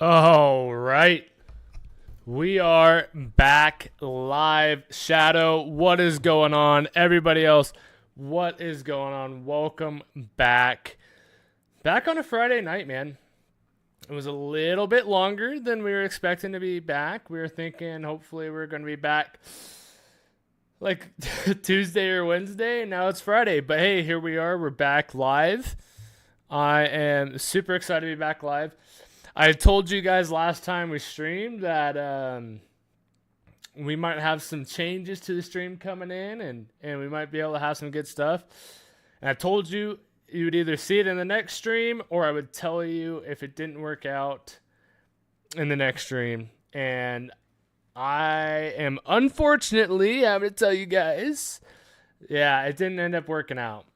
All right. We are back live. Shadow, what is going on? Everybody else, what is going on? Welcome back. Back on a Friday night, man. It was a little bit longer than we were expecting to be back. We were thinking hopefully we're going to be back like Tuesday or Wednesday. Now it's Friday. But hey, here we are. We're back live. I am super excited to be back live. I told you guys last time we streamed that we might have some changes to the stream coming in, and we might be able to have some good stuff. And I told you you would either see it in the next stream, or I would tell you if it didn't work out in the next stream. And I am unfortunately having to tell you guys, yeah, it didn't end up working out.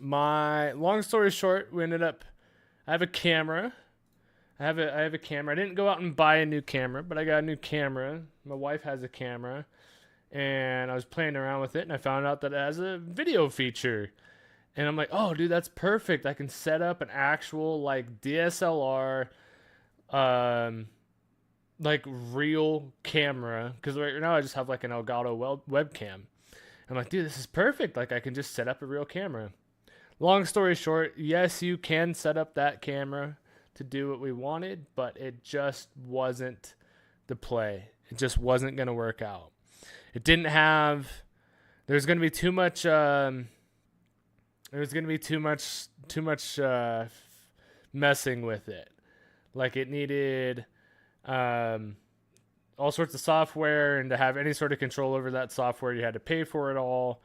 My long story short, we ended up. I have a camera. I have a camera. I didn't go out and buy a new camera, but I got a new camera. My wife has a camera, and I was playing around with it, and I found out that it has a video feature. And I'm like, oh, dude, that's perfect. I can set up an actual like DSLR, like real camera. Because right now I just have like an Elgato webcam. I'm like, dude, this is perfect. Like I can just set up a real camera. Long story short, yes, you can set up that camera to do what we wanted, but it just wasn't the play. It just wasn't going to work out. It didn't have. There's going to be too much. There's going to be too much messing with it. Like it needed all sorts of software, and to have any sort of control over that software, you had to pay for it all.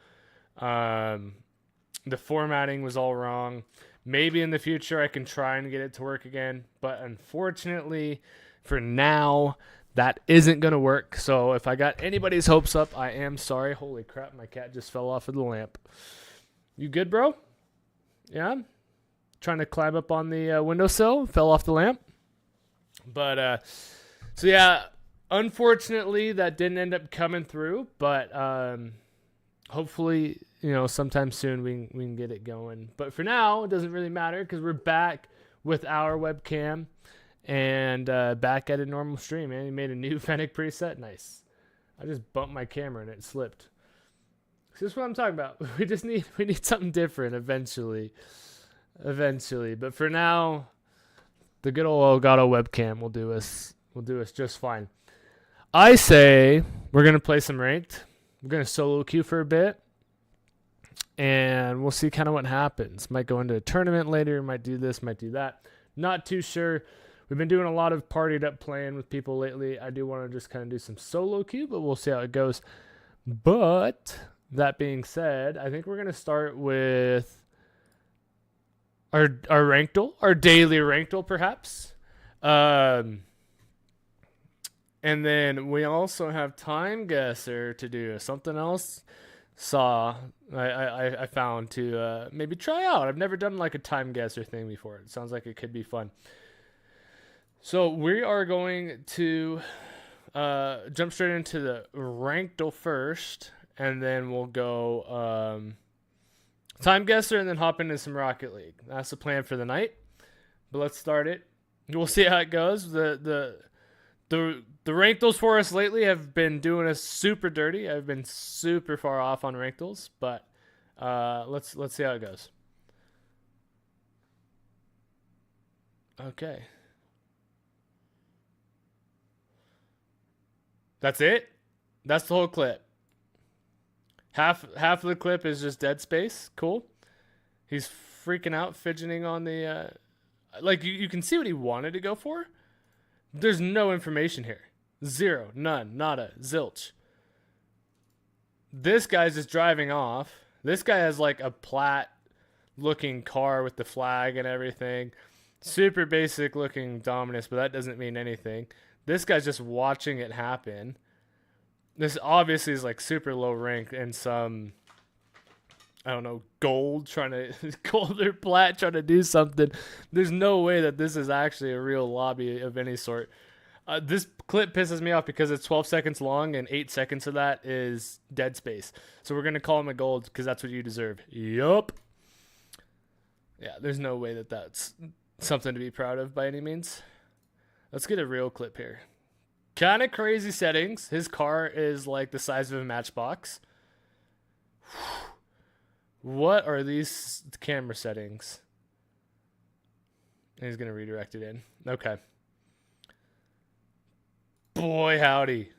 The formatting was all wrong. Maybe in the future I can try and get it to work again, but unfortunately for now that isn't going to work. So if I got anybody's hopes up, I am sorry. Holy crap, my cat just fell off of the lamp. You good, bro? Yeah? Trying to climb up on the windowsill, fell off the lamp. But so yeah, unfortunately that didn't end up coming through, but hopefully, sometime soon we can get it going. But for now, it doesn't really matter because we're back with our webcam and back at a normal stream. And he made a new Fennec preset. Nice. I just bumped my camera and it slipped. This is what I'm talking about. We need something different eventually. But for now, the good old Elgato webcam will do us just fine. I say we're gonna play some ranked. We're gonna solo queue for a bit. And we'll see kind of what happens. Might go into a tournament later. Might do this, might do that. Not too sure. We've been doing a lot of partied up playing with people lately. I do want to just kind of do some solo queue, but we'll see how it goes. But that being said, I think we're going to start with our ranked, our daily ranked perhaps. And then we also have Time Guesser to do. Something else I found to maybe try out. I've never done like a time guesser thing before. It sounds like it could be fun. So we are going to jump straight into the ranked first, and then we'll go time guesser and then hop into some Rocket League. That's the plan for the night. But let's start it. We'll see how it goes. The rankeds for us lately have been doing us super dirty. I've been super far off on rankeds, but let's see how it goes. Okay. That's it? That's the whole clip. Half of the clip is just dead space. Cool. He's freaking out, fidgeting on the like you can see what he wanted to go for. There's no information here. Zero, none, nada, zilch. This guy's just driving off. This guy has like a plat looking car with the flag and everything. Super basic looking Dominus, but that doesn't mean anything. This guy's just watching it happen. This obviously is like super low rank and some, I don't know, gold or plat trying to do something. There's no way that this is actually a real lobby of any sort. This clip pisses me off because it's 12 seconds long and 8 seconds of that is dead space. So we're going to call him a gold because that's what you deserve. Yup. Yeah, there's no way that that's something to be proud of by any means. Let's get a real clip here. Kind of crazy settings. His car is like the size of a matchbox. What are these camera settings? And he's going to redirect it in. Okay. Boy, howdy.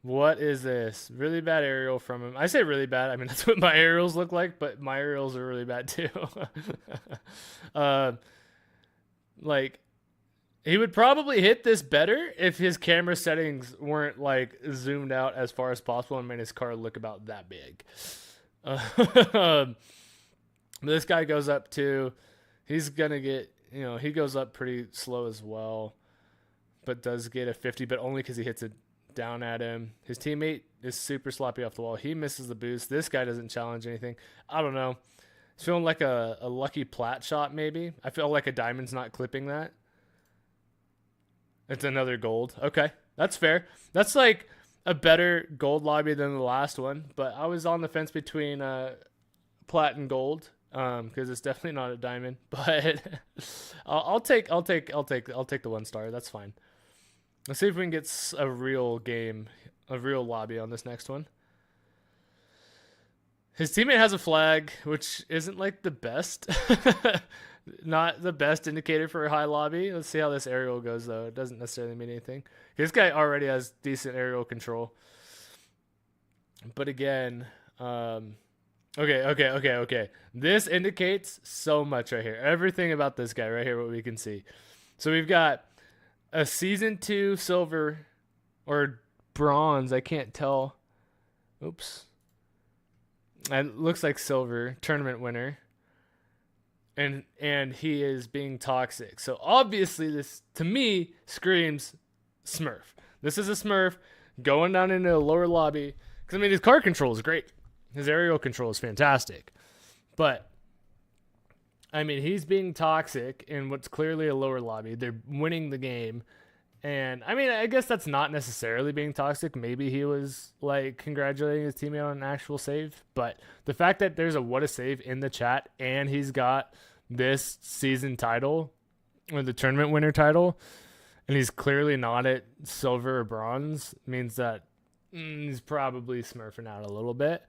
What is this? Really bad aerial from him. I say really bad. I mean, that's what my aerials look like, but my aerials are really bad too. Like, he would probably hit this better if his camera settings weren't like zoomed out as far as possible and made his car look about that big. This guy goes up too. He's going to get, he goes up pretty slow as well, but does get a 50, but only because he hits it down at him. His teammate is super sloppy off the wall. He misses the boost. This guy doesn't challenge anything. I don't know. It's feeling like a lucky plat shot maybe. I feel like a diamond's not clipping that. It's another gold. Okay, that's fair. That's like a better gold lobby than the last one, but I was on the fence between plat and gold because it's definitely not a diamond. But I'll take the 1 star. That's fine. Let's see if we can get a real game, a real lobby on this next one. His teammate has a flag, which isn't like the best. Not the best indicator for a high lobby. Let's see how this aerial goes, though. It doesn't necessarily mean anything. This guy already has decent aerial control. But again, okay. This indicates so much right here. Everything about this guy right here, what we can see. So we've got a season 2 silver or bronze. I can't tell. Oops. It looks like silver tournament winner. And he is being toxic. So obviously this, to me, screams Smurf. This is a Smurf going down into a lower lobby. Because, I mean, his car control is great. His aerial control is fantastic. But, I mean, he's being toxic in what's clearly a lower lobby. They're winning the game. And, I mean, I guess that's not necessarily being toxic. Maybe he was, like, congratulating his teammate on an actual save. But the fact that there's a what a save in the chat and he's got this season title or the tournament winner title and he's clearly not at silver or bronze means that he's probably smurfing out a little bit.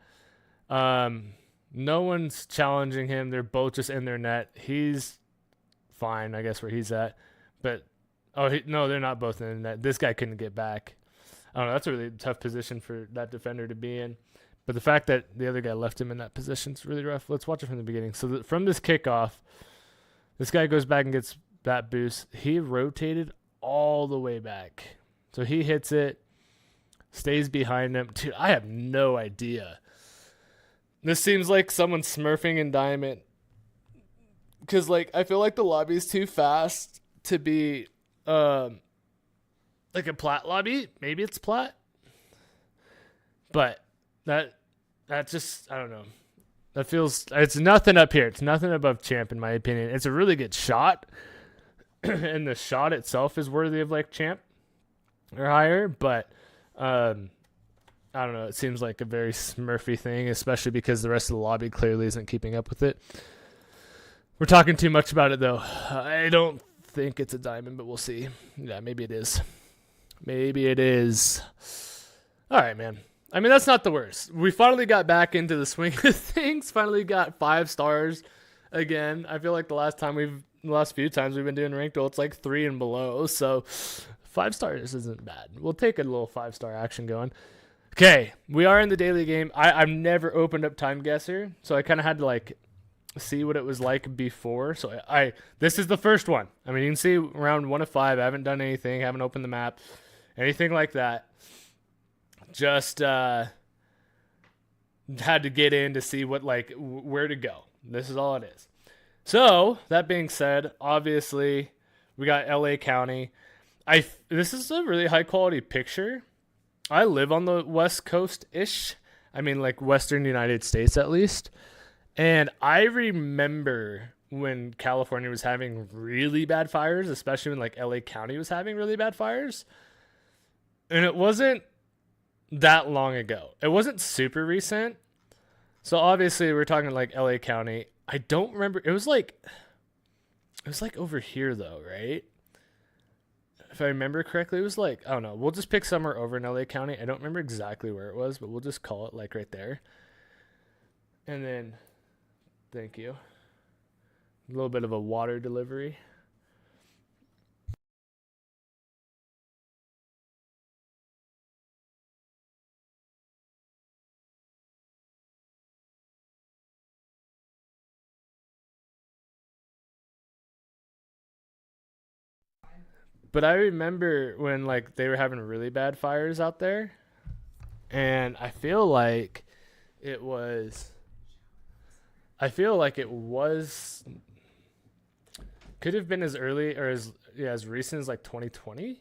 No one's challenging him. They're both just in their net. He's fine, I guess, where he's at. But, no, they're not both in the net. This guy couldn't get back. I don't know. That's a really tough position for that defender to be in. But the fact that the other guy left him in that position is really rough. Let's watch it from the beginning. So from this kickoff, this guy goes back and gets that boost. He rotated all the way back. So he hits it, stays behind him. Dude, I have no idea. This seems like someone smurfing in diamond. Because, like, I feel like the lobby's too fast to be like a plat lobby. Maybe it's plat. But that just, I don't know. That feels, it's nothing up here. It's nothing above champ, in my opinion. It's a really good shot. And the shot itself is worthy of, like, champ or higher. But, I don't know. It seems like a very smurfy thing, especially because the rest of the lobby clearly isn't keeping up with it. We're talking too much about it, though. I don't think it's a diamond, but we'll see. Yeah, maybe it is. Maybe it is. All right, man. I mean, that's not the worst. We finally got back into the swing of things. Finally got 5 stars again. I feel like the last few times we've been doing ranked duel, it's like 3 and below. So 5 stars isn't bad. We'll take a little 5-star action going. Okay, we are in the daily game. I've never opened up Time Guesser, so I kind of had to like see what it was like before. So this is the first one. I mean, you can see round 1 of 5. I haven't done anything. Haven't opened the map, anything like that. Just had to get in to see what, like, where to go. This is all it is. So that being said, obviously we got LA County. This is a really high quality picture. I live on the West Coast ish. I mean, like, Western United States at least. And I remember when California was having really bad fires, especially when, like, LA County was having really bad fires. And it wasn't that long ago. It wasn't super recent. So obviously we're talking like LA County. I don't remember. It was like It was like over here though, right? If I remember correctly, it was like, I don't know. We'll just pick somewhere over in LA County. I don't remember exactly where it was, but we'll just call it like right there. And then, thank you. A little bit of a water delivery. But I remember when like they were having really bad fires out there, and it was I feel like it was could have been as early or as recent as like 2020,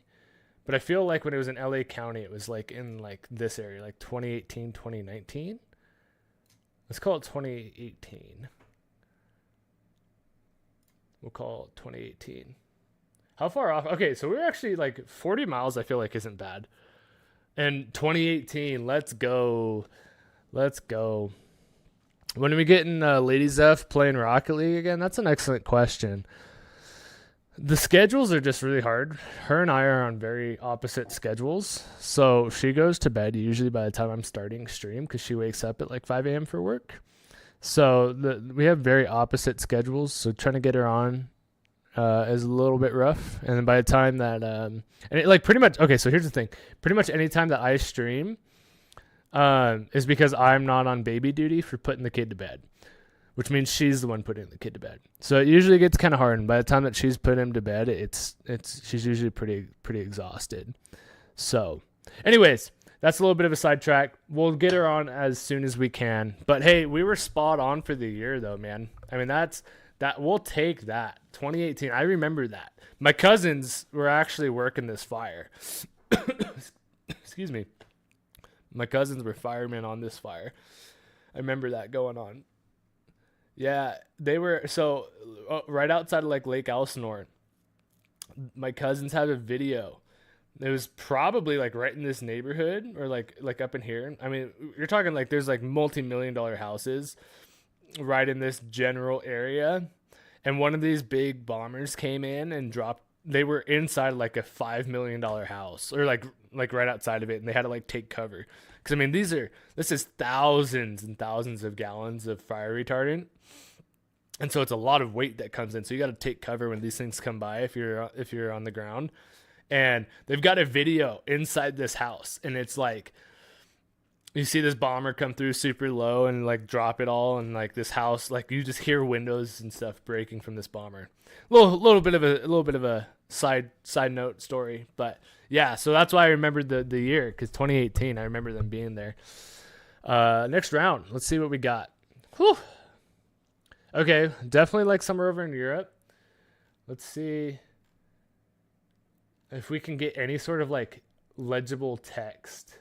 but I feel like when it was in LA County it was like in like this area, like 2018, 2019. Let's call it 2018. We'll call it 2018. How far off? Okay, so we're actually like 40 miles, I feel like isn't bad. And 2018, let's go. Let's go. When are we getting Lady Zeph playing Rocket League again? That's an excellent question. The schedules are just really hard. Her and I are on very opposite schedules. So she goes to bed usually by the time I'm starting stream because she wakes up at like 5 a.m. for work. So we have very opposite schedules. So trying to get her on is a little bit rough. And then by the time that, and it, like pretty much, okay, so here's the thing. Pretty much any time that I stream is because I'm not on baby duty for putting the kid to bed, which means she's the one putting the kid to bed. So it usually gets kind of hard. And by the time that she's put him to bed, she's usually pretty exhausted. So anyways, that's a little bit of a sidetrack. We'll get her on as soon as we can. But hey, we were spot on for the year though, man. I mean, that we'll take that. 2018. I remember that. My cousins were actually working this fire. Excuse me. My cousins were firemen on this fire. I remember that going on. Yeah, they were so right outside of like Lake Elsinore. My cousins had a video. It was probably like right in this neighborhood or like up in here. I mean, you're talking like there's like multi-million-dollar houses right in this general area. And one of these big bombers came in and dropped. They were inside like a $5 million house or like right outside of it. And they had to like take cover. Cause I mean, this is thousands and thousands of gallons of fire retardant. And so it's a lot of weight that comes in. So you got to take cover when these things come by if you're on the ground. And they've got a video inside this house. And it's like, you see this bomber come through super low and like drop it all, and like this house, like you just hear windows and stuff breaking from this bomber. Little bit of a side note story, but yeah. So that's why I remembered the year, because 2018, I remember them being there. Next round, let's see what we got. Whew. Okay, definitely like somewhere over in Europe. Let's see if we can get any sort of like legible text.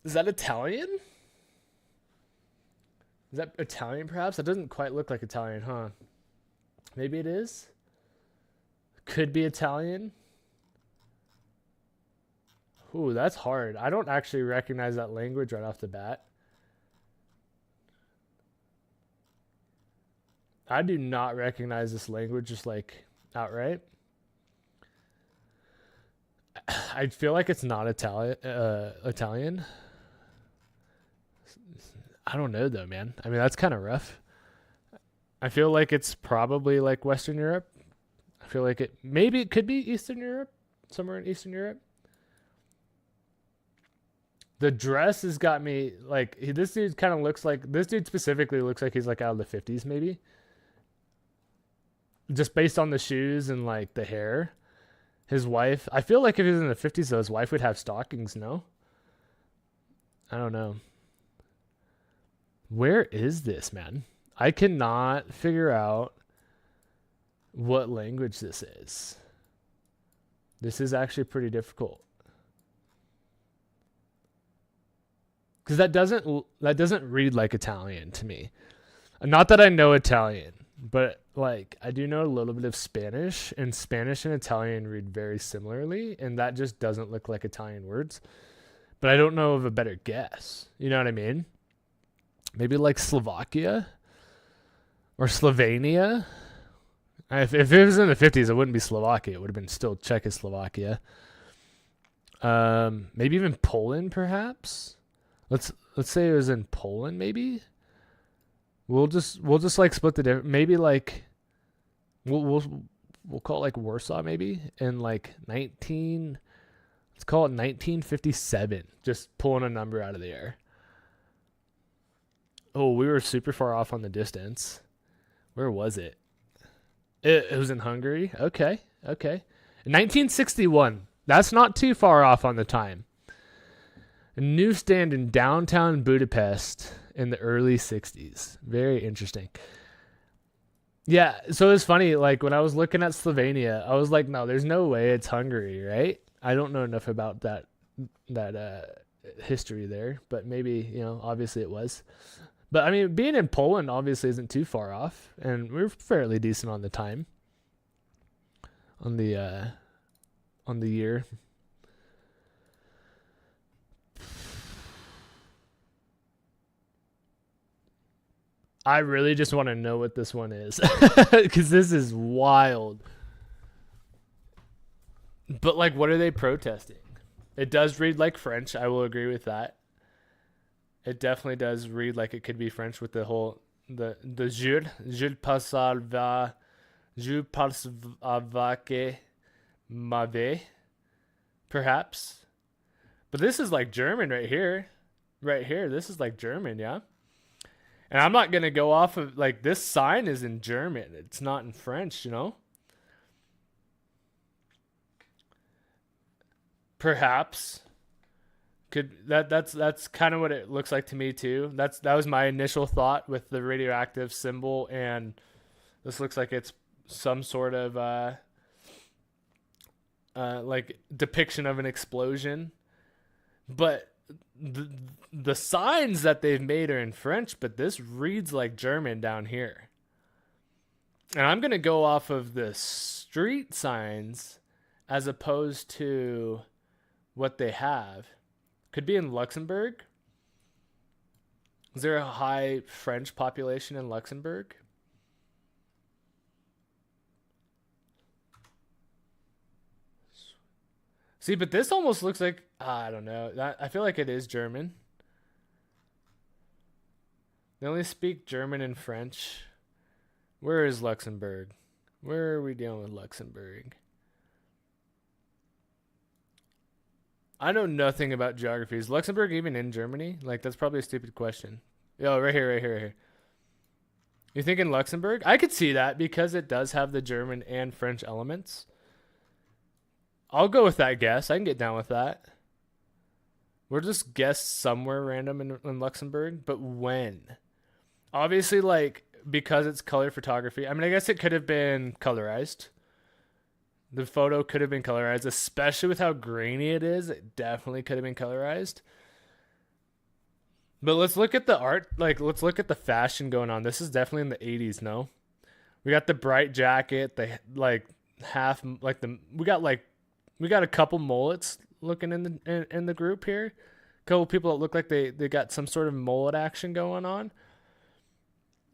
Is that Italian? Is that Italian perhaps? That doesn't quite look like Italian, huh? Maybe it is? Could be Italian. Ooh, that's hard. I don't actually recognize that language right off the bat. I do not recognize this language just like outright. I feel like it's not Italian. I don't know though, man. I mean, that's kind of rough. I feel like it's probably like Western Europe. I feel like it could be Eastern Europe, somewhere in Eastern Europe. The dress has got me like, this dude specifically looks like he's like out of the 50s maybe. Just based on the shoes and like the hair. His wife, I feel like if he was in the 50s though, his wife would have stockings, no? I don't know. Where is this, man? I cannot figure out what language this is. This is actually pretty difficult. Because that doesn't read like Italian to me. Not that I know Italian, but like I do know a little bit of Spanish, and Spanish and Italian read very similarly, and that just doesn't look like Italian words. But I don't know of a better guess. You know what I mean? Maybe like Slovakia or Slovenia. If it was in the 50s, it wouldn't be Slovakia. It would have been still Czechoslovakia. Maybe even Poland, perhaps. Let's say it was in Poland. Maybe we'll just like split the difference. Maybe like we'll call it like Warsaw, maybe in like 19. Let's call it 1957. Just pulling a number out of the air. Oh, we were super far off on the distance. Where was it? It was in Hungary. Okay. 1961. That's not too far off on the time. A newsstand in downtown Budapest in the early 60s. Very interesting. Yeah, so it's funny. Like when I was looking at Slovenia, I was like, no, there's no way it's Hungary, right? I don't know enough about that history there, but maybe, obviously it was. But I mean, being in Poland obviously isn't too far off, and we were fairly decent on the time, on the year. I really just want to know what this one is, because this is wild. But like, what are they protesting? It does read like French. I will agree with that. It definitely does read like it could be French with the whole the Jules passe avec mave, perhaps. But this is like German right here. Right here, this is like German, yeah. And I'm not gonna go off of like this sign is in German. It's not in French, Perhaps. That's kind of what it looks like to me too. That was my initial thought with the radioactive symbol, and this looks like it's some sort of like depiction of an explosion. But the signs that they've made are in French, but this reads like German down here. And I'm gonna go off of the street signs as opposed to what they have. Could be in Luxembourg. Is there a high French population in Luxembourg? See, but this almost looks like, I don't know. I feel like it is German. They only speak German and French. Where is Luxembourg? Where are we dealing with Luxembourg? I know nothing about geography. Is Luxembourg even in Germany? Like, that's probably a stupid question. Yo, right here. You thinking Luxembourg? I could see that because it does have the German and French elements. I'll go with that guess. I can get down with that. We'll just guess somewhere random in Luxembourg, but when? Obviously, like, because it's color photography. I mean, I guess it could have been colorized. The photo could have been colorized, especially with how grainy it is. It definitely could have been colorized. But let's look at the art. Like, let's look at the fashion going on. This is definitely in the 80s, no? We got the bright jacket, the, like, half, like, we got a couple mullets looking in the group here. A couple people that look like they got some sort of mullet action going on.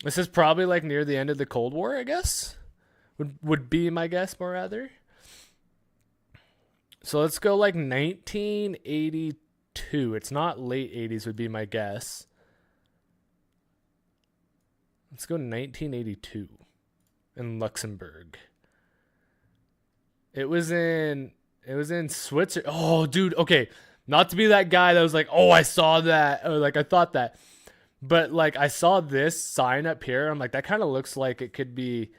This is probably like near the end of the Cold War, I guess. Would be my guess, more rather. So let's go like 1982. It's not late 80s would be my guess. Let's go 1982 in Luxembourg. It was in Switzerland. Oh, dude. Okay. Not to be that guy that was like, oh, I saw that. Or like, I thought that. But like, I saw this sign up here. I'm like, that kind of looks like it could be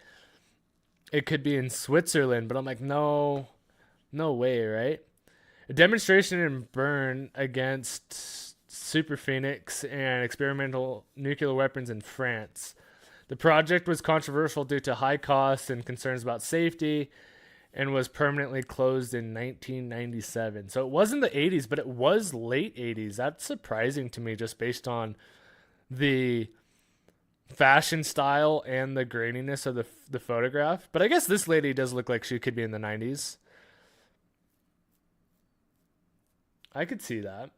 in Switzerland. But I'm like, no way, right? A demonstration in Bern against Super Phoenix and experimental nuclear weapons in France. The project was controversial due to high costs and concerns about safety, and was permanently closed in 1997. So it wasn't the 80s, but it was late 80s. That's surprising to me just based on the fashion style and the graininess of the photograph. But I guess this lady does look like she could be in the 90s. I could see that.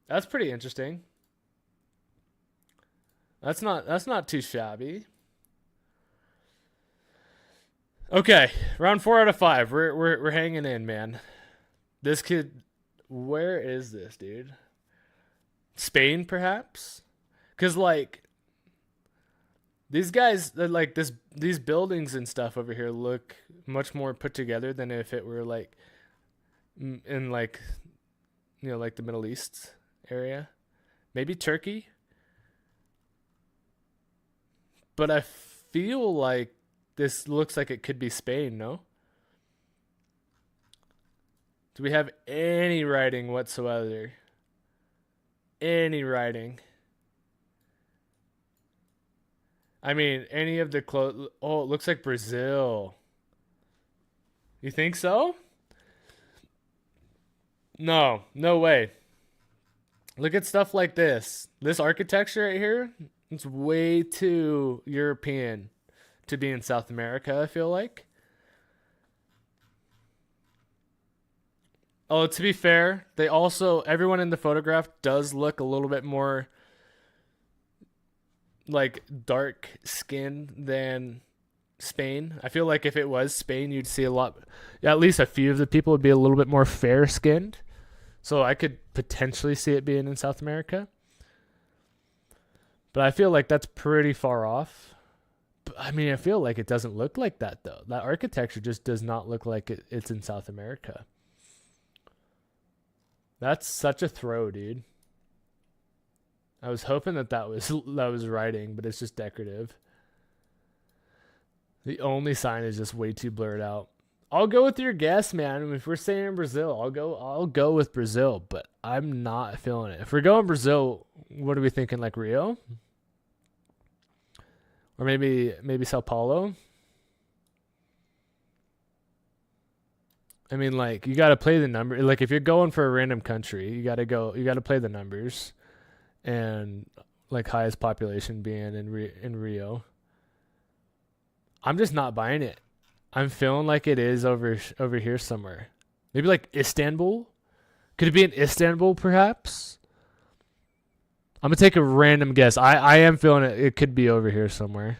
That's pretty interesting. That's not too shabby. Okay, round 4 out of 5. We're hanging in, man. This kid, where is this dude? Spain, perhaps? Because like these guys, like these buildings and stuff over here look much more put together than if it were like in like like the Middle East area, maybe Turkey. But I feel like this looks like it could be Spain. No, do we have any writing whatsoever? Any writing? I mean, any of the clothes. Oh, it looks like Brazil. You think so? No, no way. Look at stuff like this. This architecture right here, it's way too European to be in South America, I feel like. Oh, to be fair, they also, everyone in the photograph does look a little bit more like dark skinned than Spain. I feel like if it was Spain, you'd see a lot, at least a few of the people would be a little bit more fair skinned. So I could potentially see it being in South America. But I feel like that's pretty far off. But, I mean, I feel like it doesn't look like that, though. That architecture just does not look like it's in South America. That's such a throw, dude. I was hoping that was writing, but it's just decorative. The only sign is just way too blurred out. I'll go with your guess, man. If we're saying Brazil, I'll go with Brazil, but I'm not feeling it. If we're going Brazil, what are we thinking? Like Rio? Or maybe Sao Paulo? I mean, like, you got to play the number. Like, if you're going for a random country, you got to play the numbers, and like highest population being in Rio. I'm just not buying it. I'm feeling like it is over here somewhere. Maybe like Istanbul. Could it be in Istanbul, perhaps? I'm gonna take a random guess. I am feeling it. It could be over here somewhere.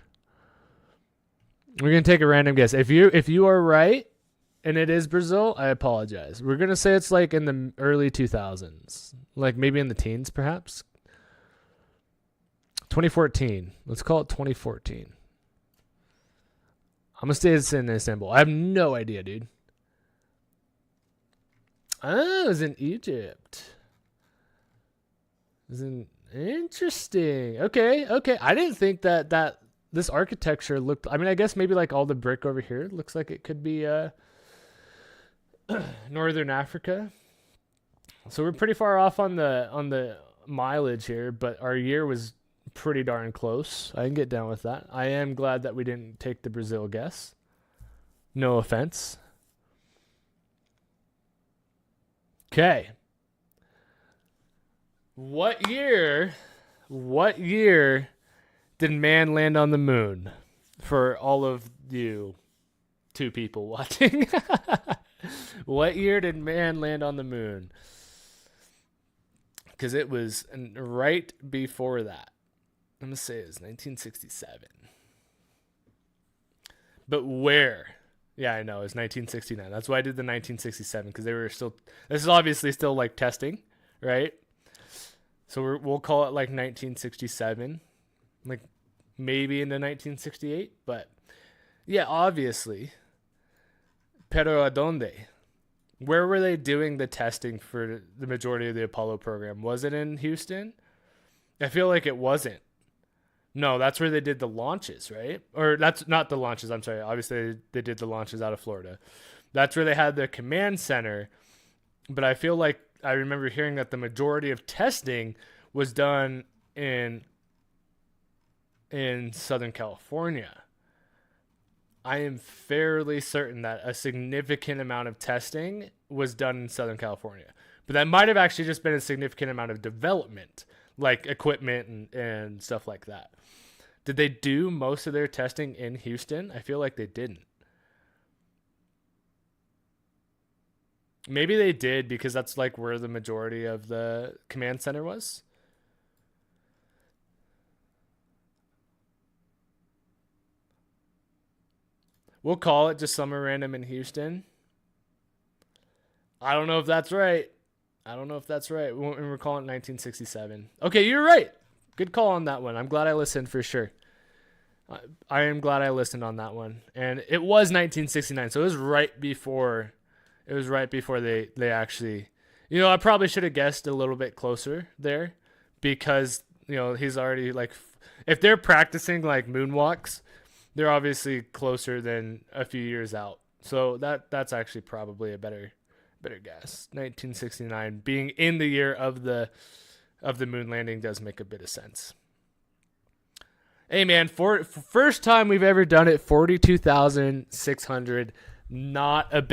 We're gonna take a random guess. If you are right, and it is Brazil, I apologize. We're gonna say it's like in the early 2000s, like maybe in the teens, perhaps. 2014. Let's call it 2014. I'm gonna say it's in Istanbul. I have no idea, dude. Oh, it was in Egypt. It was in interesting. Okay. I didn't think that this architecture looked. I mean, I guess maybe like all the brick over here looks like it could be Northern Africa. So we're pretty far off on the mileage here, but our year was pretty darn close. I can get down with that. I am glad that we didn't take the Brazil guess. No offense. Okay. What year did man land on the moon? For all of you two people watching. What year did man land on the moon? Because it was right before that. I'm going to say it was 1967. But where? Yeah, I know. It was 1969. That's why I did the 1967, because they were still. This is obviously still like testing, right? So we'll call it like 1967, like maybe into 1968. But yeah, obviously. Pero adonde? Where were they doing the testing for the majority of the Apollo program? Was it in Houston? I feel like it wasn't. No, that's where they did the launches, right? Or that's not the launches. I'm sorry. Obviously, they did the launches out of Florida. That's where they had the command center. But I feel like I remember hearing that the majority of testing was done in Southern California. I am fairly certain that a significant amount of testing was done in Southern California. But that might have actually just been a significant amount of development, like equipment and stuff like that. Did they do most of their testing in Houston? I feel like they didn't. Maybe they did, because that's like where the majority of the command center was. We'll call it just somewhere random in Houston. I don't know if that's right. We're calling it 1967. Okay, you're right. Good call on that one. I'm glad I listened for sure. I am glad I listened on that one. And it was 1969, so it was right before. It was right before they actually. I probably should have guessed a little bit closer there, because he's already like, if they're practicing like moonwalks, they're obviously closer than a few years out. So that's actually probably a better guess. 1969 being in the year of the moon landing does make a bit of sense. Hey man, first time we've ever done it, 42,600. Not a bad